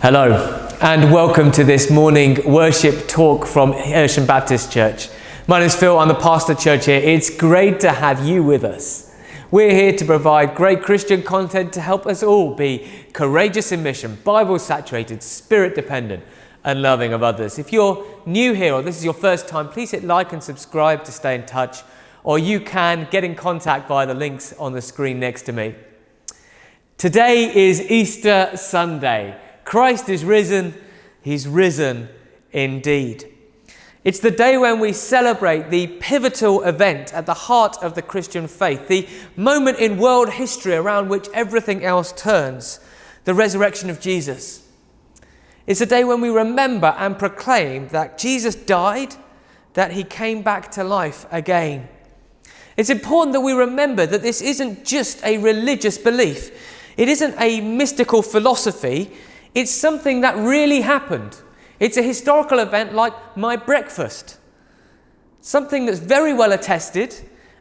Hello and welcome to this morning worship talk from Hersham Baptist Church. My name is Phil, I'm the pastor of church here. It's great to have you with us. We're here to provide great Christian content to help us all be courageous in mission, Bible saturated, spirit dependent and loving of others. If you're new here or this is your first time, please hit like and subscribe to stay in touch, or you can get in contact via the links on the screen next to me. Today is Easter Sunday. Christ is risen, he's risen indeed. It's the day when we celebrate the pivotal event at the heart of the Christian faith, the moment in world history around which everything else turns, the resurrection of Jesus. It's a day when we remember and proclaim that Jesus died, that he came back to life again. It's important that we remember that this isn't just a religious belief. It isn't a mystical philosophy. It's something that really happened. It's a historical event like my breakfast. Something that's very well attested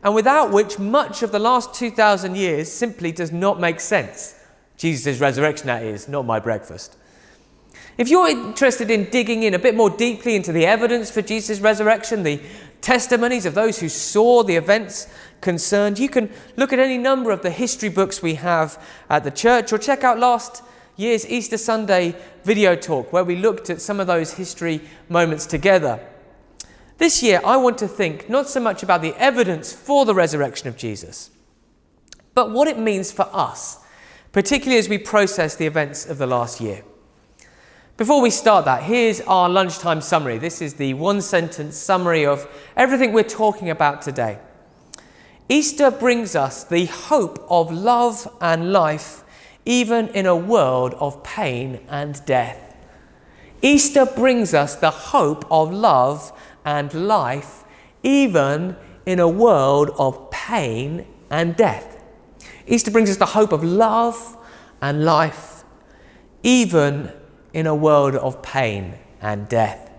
and without which much of the last 2,000 years simply does not make sense. Jesus' resurrection, that is, not my breakfast. If you're interested in digging in a bit more deeply into the evidence for Jesus' resurrection, the testimonies of those who saw the events concerned, you can look at any number of the history books we have at the church, or check out last year's Easter Sunday video talk where we looked at some of those history moments together. This year I want to think not so much about the evidence for the resurrection of Jesus, but what it means for us, particularly as we process the events of the last year. Before we start that, here's our lunchtime summary. This is the one-sentence summary of everything we're talking about today. Easter brings us the hope of love and life even in a world of pain and death. Easter brings us the hope of love and life, even in a world of pain and death. Easter brings us the hope of love and life, even in a world of pain and death.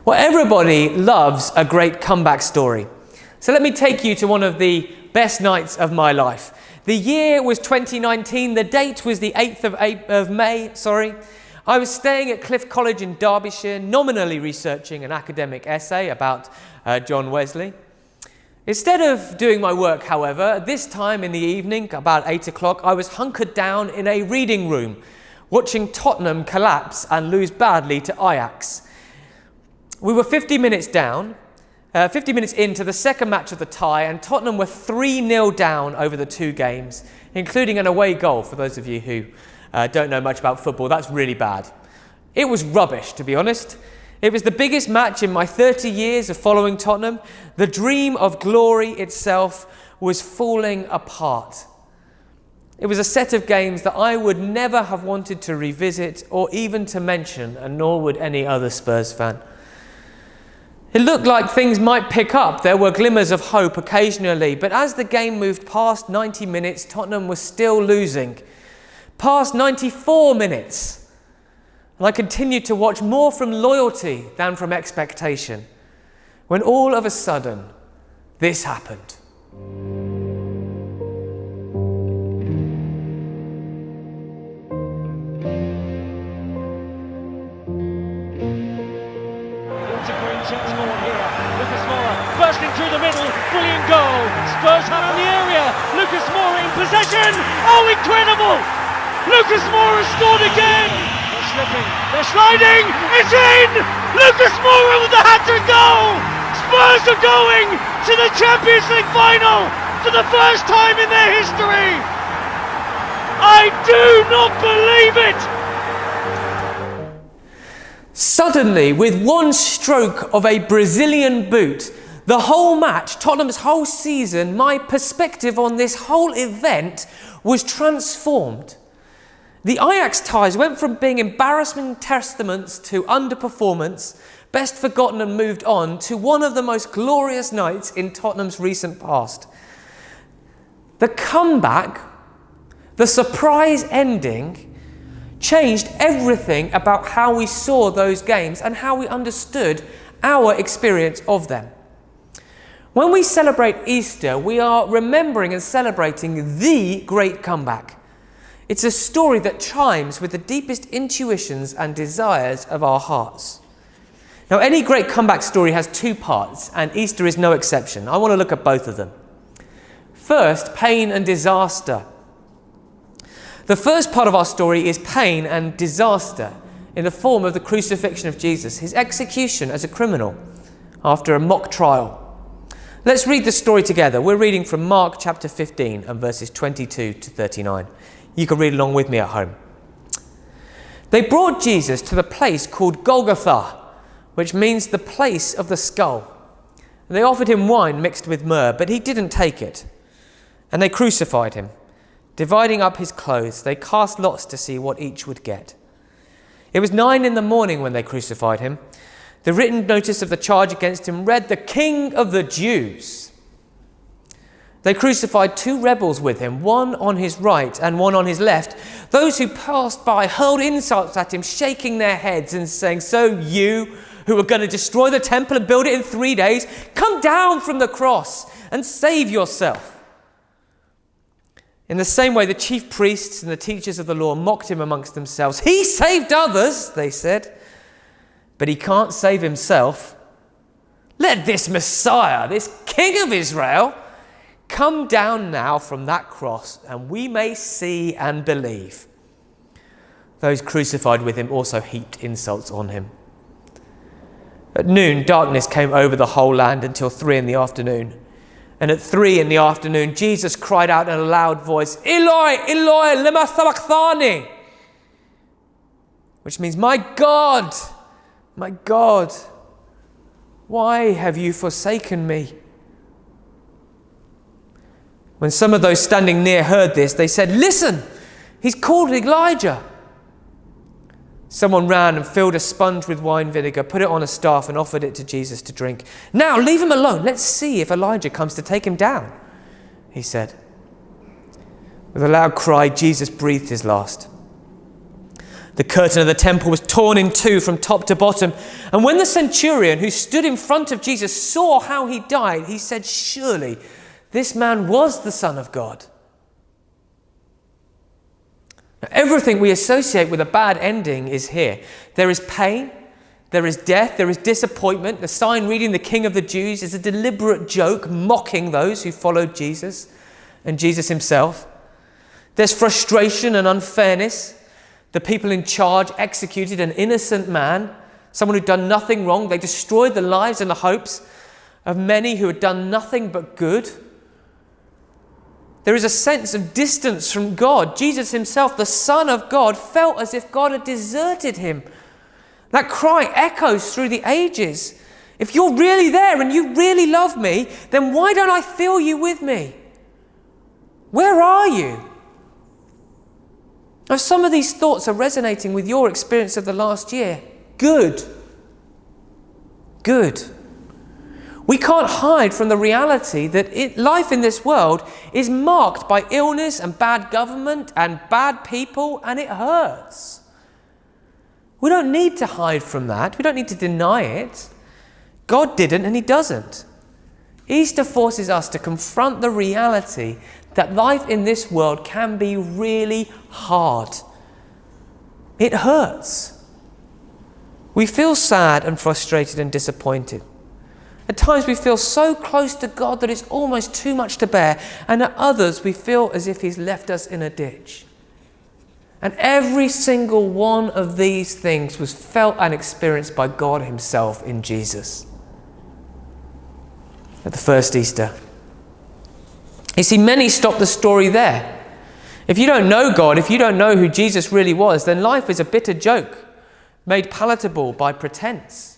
Well, everybody loves a great comeback story. So let me take you to one of the best nights of my life. The year was 2019, the date was the 8th of May. I was staying at Cliff College in Derbyshire, nominally researching an academic essay about John Wesley. Instead of doing my work, however, this time in the evening, about 8 o'clock, I was hunkered down in a reading room, watching Tottenham collapse and lose badly to Ajax. We were 50 minutes into the second match of the tie, and Tottenham were 3-0 down over the two games, including an away goal. For those of you who don't know much about football, that's really bad. It was rubbish, to be honest. It was the biggest match in my 30 years of following Tottenham. The dream of glory itself was falling apart. It was a set of games that I would never have wanted to revisit or even to mention, and nor would any other Spurs fan. It looked like things might pick up. There were glimmers of hope occasionally, but as the game moved past 90 minutes, Tottenham was still losing. Past 94 minutes, and I continued to watch more from loyalty than from expectation, when all of a sudden, this happened. Bursting through the middle, brilliant goal. Spurs have the area. Lucas Moura in possession. Oh, incredible! Lucas Moura has scored again. They're slipping. They're sliding. It's in. Lucas Moura with the hat-trick goal. Spurs are going to the Champions League final for the first time in their history. I do not believe it. Suddenly, with one stroke of a Brazilian boot, the whole match, Tottenham's whole season, my perspective on this whole event was transformed. The Ajax ties went from being embarrassing testaments to underperformance, best forgotten and moved on, to one of the most glorious nights in Tottenham's recent past. The comeback, the surprise ending, changed everything about how we saw those games and how we understood our experience of them. When we celebrate Easter, we are remembering and celebrating the great comeback. It's a story that chimes with the deepest intuitions and desires of our hearts. Now, any great comeback story has two parts, and Easter is no exception. I want to look at both of them. First, pain and disaster. The first part of our story is pain and disaster in the form of the crucifixion of Jesus, his execution as a criminal after a mock trial. Let's read the story together. We're reading from Mark chapter 15 and verses 22 to 39. You can read along with me at home. They brought Jesus to the place called Golgotha, which means the place of the skull. And they offered him wine mixed with myrrh, but he didn't take it. And they crucified him. Dividing up his clothes, they cast lots to see what each would get. It was 9 a.m. when they crucified him. The written notice of the charge against him read, "The King of the Jews." They crucified 2 rebels with him, one on his right and one on his left. Those who passed by hurled insults at him, shaking their heads and saying, "So you, who were going to destroy the temple and build it in 3 days, come down from the cross and save yourself." In the same way, the chief priests and the teachers of the law mocked him amongst themselves. "He saved others," they said, "but he can't save himself. Let this Messiah, this King of Israel, come down now from that cross, and we may see and believe." Those crucified with him also heaped insults on him. At noon, darkness came over the whole land until 3 p.m. And at 3 p.m, Jesus cried out in a loud voice, "Eloi, Eloi, lema sabachthani," which means, my God, why have you forsaken me?" When some of those standing near heard this, they said, "Listen, he's called Elijah." Someone ran and filled a sponge with wine vinegar, put it on a staff and offered it to Jesus to drink. "Now leave him alone. Let's see if Elijah comes to take him down," he said. With a loud cry, Jesus breathed his last. The curtain of the temple was torn in two from top to bottom. And when the centurion who stood in front of Jesus saw how he died, he said, "Surely this man was the Son of God." Now, everything we associate with a bad ending is here. There is pain, there is death, there is disappointment. The sign reading "The King of the Jews" is a deliberate joke mocking those who followed Jesus and Jesus himself. There's frustration and unfairness. The people in charge executed an innocent man, someone who'd done nothing wrong. They destroyed the lives and the hopes of many who had done nothing but good. There is a sense of distance from God. Jesus himself, the Son of God, felt as if God had deserted him. That cry echoes through the ages. If you're really there and you really love me, then why don't I feel you with me? Where are you? Now, some of these thoughts are resonating with your experience of the last year. Good. We can't hide from the reality that life in this world is marked by illness and bad government and bad people, and it hurts. We don't need to hide from that. We don't need to deny it. God didn't, and he doesn't. Easter forces us to confront the reality that life in this world can be really hard. It hurts. We feel sad and frustrated and disappointed. At times we feel so close to God that it's almost too much to bear, and at others we feel as if he's left us in a ditch. And every single one of these things was felt and experienced by God himself in Jesus at the first Easter. You see, many stop the story there. If you don't know God, if you don't know who Jesus really was, then life is a bitter joke made palatable by pretense.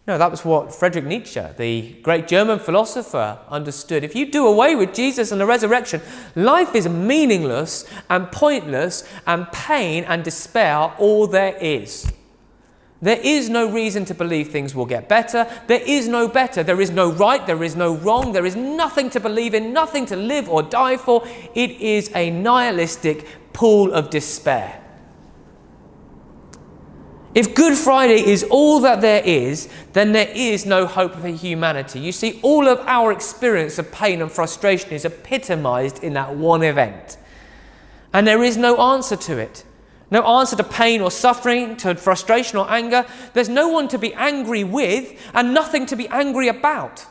No, that was what Friedrich Nietzsche, the great German philosopher, understood. If you do away with Jesus and the resurrection, life is meaningless and pointless, and pain and despair are all there is. There is no reason to believe things will get better. There is no better. There is no right. There is no wrong. There is nothing to believe in, nothing to live or die for. It is a nihilistic pool of despair. If Good Friday is all that there is, then there is no hope for humanity. You see, all of our experience of pain and frustration is epitomized in that one event. And there is no answer to it. No answer to pain or suffering, to frustration or anger. There's no one to be angry with and nothing to be angry about.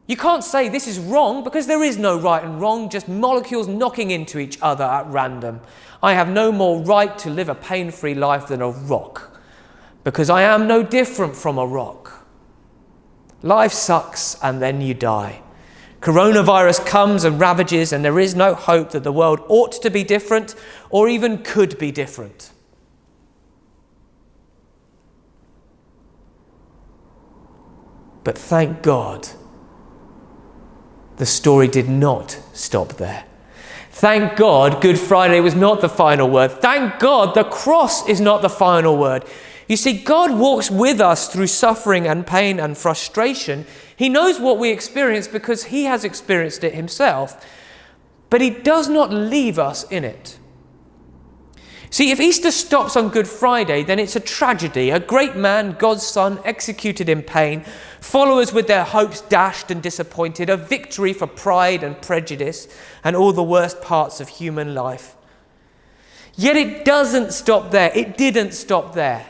You can't say this is wrong because there is no right and wrong, just molecules knocking into each other at random. I have no more right to live a pain-free life than a rock because I am no different from a rock. Life sucks and then you die. Coronavirus comes and ravages, and there is no hope that the world ought to be different or even could be different. But thank God, the story did not stop there. Thank God, Good Friday was not the final word. Thank God, the cross is not the final word. You see, God walks with us through suffering and pain and frustration. He knows what we experience because he has experienced it himself, but he does not leave us in it. See, if Easter stops on Good Friday, then it's a tragedy. A great man, God's Son, executed in pain, followers with their hopes dashed and disappointed, a victory for pride and prejudice and all the worst parts of human life. Yet it doesn't stop there. It didn't stop there.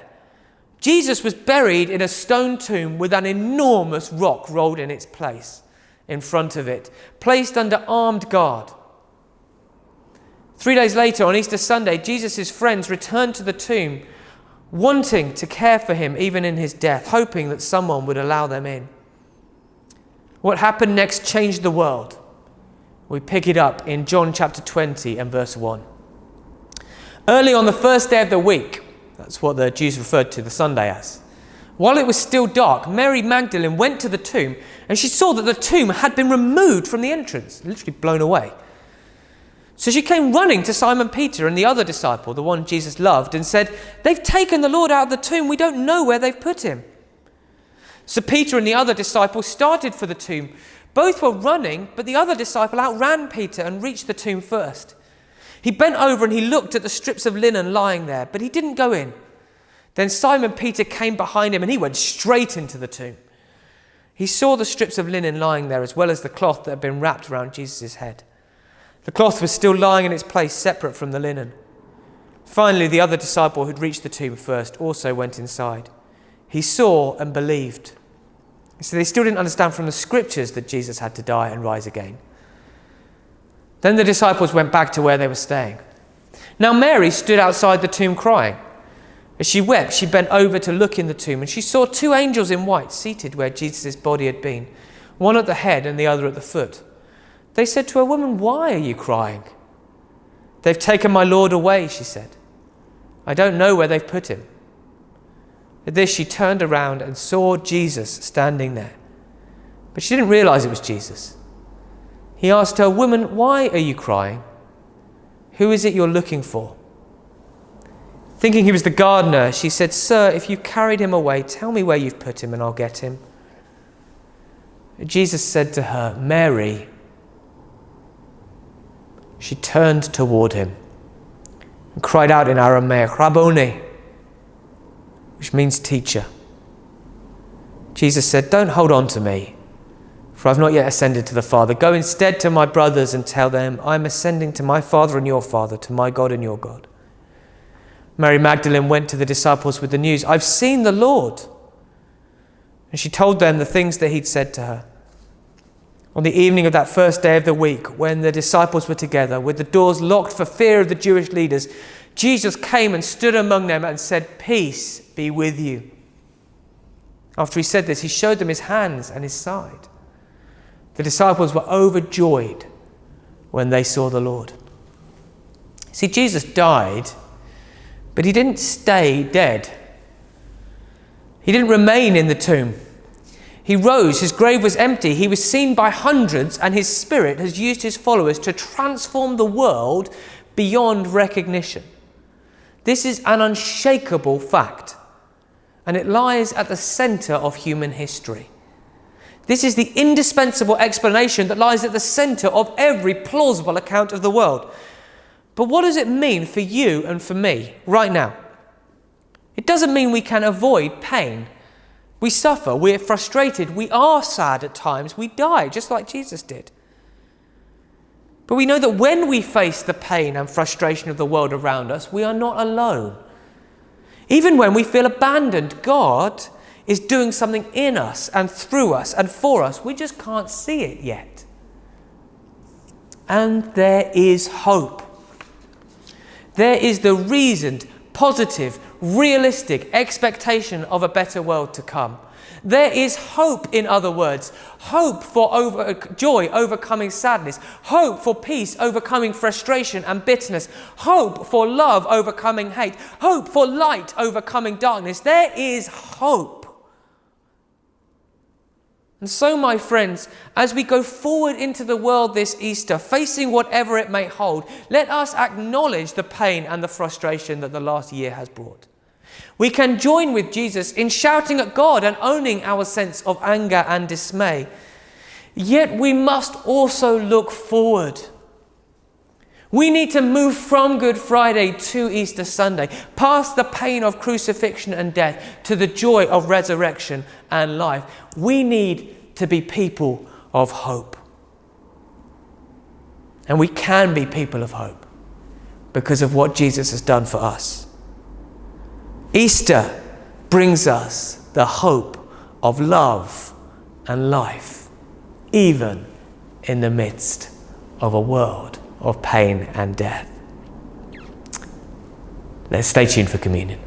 Jesus was buried in a stone tomb with an enormous rock rolled in its place in front of it, placed under armed guard. 3 days later, on Easter Sunday, Jesus' friends returned to the tomb, wanting to care for him even in his death, hoping that someone would allow them in. What happened next changed the world. We pick it up in John chapter 20 and verse 1. Early on the first day of the week, that's what the Jews referred to the Sunday as. While it was still dark, Mary Magdalene went to the tomb and she saw that the tomb had been removed from the entrance, literally blown away. So she came running to Simon Peter and the other disciple, the one Jesus loved, and said, "They've taken the Lord out of the tomb. We don't know where they've put him." So Peter and the other disciple started for the tomb. Both were running, but the other disciple outran Peter and reached the tomb first. He bent over and he looked at the strips of linen lying there, but he didn't go in. Then Simon Peter came behind him and he went straight into the tomb. He saw the strips of linen lying there as well as the cloth that had been wrapped around Jesus' head. The cloth was still lying in its place separate from the linen. Finally, the other disciple who'd reached the tomb first also went inside. He saw and believed. So they still didn't understand from the scriptures that Jesus had to die and rise again. Then the disciples went back to where they were staying. Now Mary stood outside the tomb crying. As she wept, she bent over to look in the tomb, and she saw 2 angels in white seated where Jesus' body had been, one at the head and the other at the foot. They said to her, "Woman, why are you crying?" "They've taken my Lord away," she said. "I don't know where they've put him." At this, she turned around and saw Jesus standing there. But she didn't realize it was Jesus. He asked her, "Woman, why are you crying? Who is it you're looking for?" Thinking he was the gardener, she said, "Sir, if you carried him away, tell me where you've put him and I'll get him." Jesus said to her, "Mary." She turned toward him and cried out in Aramaic, "Rabboni," which means teacher. Jesus said, "Don't hold on to me, for I've not yet ascended to the Father. Go instead to my brothers and tell them, I'm ascending to my Father and your Father, to my God and your God." Mary Magdalene went to the disciples with the news, "I've seen the Lord." And she told them the things that he'd said to her. On the evening of that first day of the week, when the disciples were together, with the doors locked for fear of the Jewish leaders, Jesus came and stood among them and said, "Peace be with you." After he said this, he showed them his hands and his side. The disciples were overjoyed when they saw the Lord. See, Jesus died, but he didn't stay dead. He didn't remain in the tomb. He rose, his grave was empty, he was seen by hundreds, and his Spirit has used his followers to transform the world beyond recognition. This is an unshakable fact, and it lies at the center of human history. This is the indispensable explanation that lies at the center of every plausible account of the world. But what does it mean for you and for me right now? It doesn't mean we can avoid pain. We suffer, we're frustrated, we are sad at times, we die, just like Jesus did. But we know that when we face the pain and frustration of the world around us, we are not alone. Even when we feel abandoned, God is doing something in us and through us and for us. We just can't see it yet. And there is hope. There is the reasoned, positive, realistic expectation of a better world to come. There is hope, in other words, hope for joy overcoming sadness, hope for peace overcoming frustration and bitterness, hope for love overcoming hate, hope for light overcoming darkness. There is hope. And so, my friends, as we go forward into the world this Easter, facing whatever it may hold, let us acknowledge the pain and the frustration that the last year has brought. We can join with Jesus in shouting at God and owning our sense of anger and dismay. Yet we must also look forward. We need to move from Good Friday to Easter Sunday, past the pain of crucifixion and death to the joy of resurrection and life. We need to be people of hope. And we can be people of hope because of what Jesus has done for us. Easter brings us the hope of love and life, even in the midst of a world of pain and death. Let's stay tuned for communion.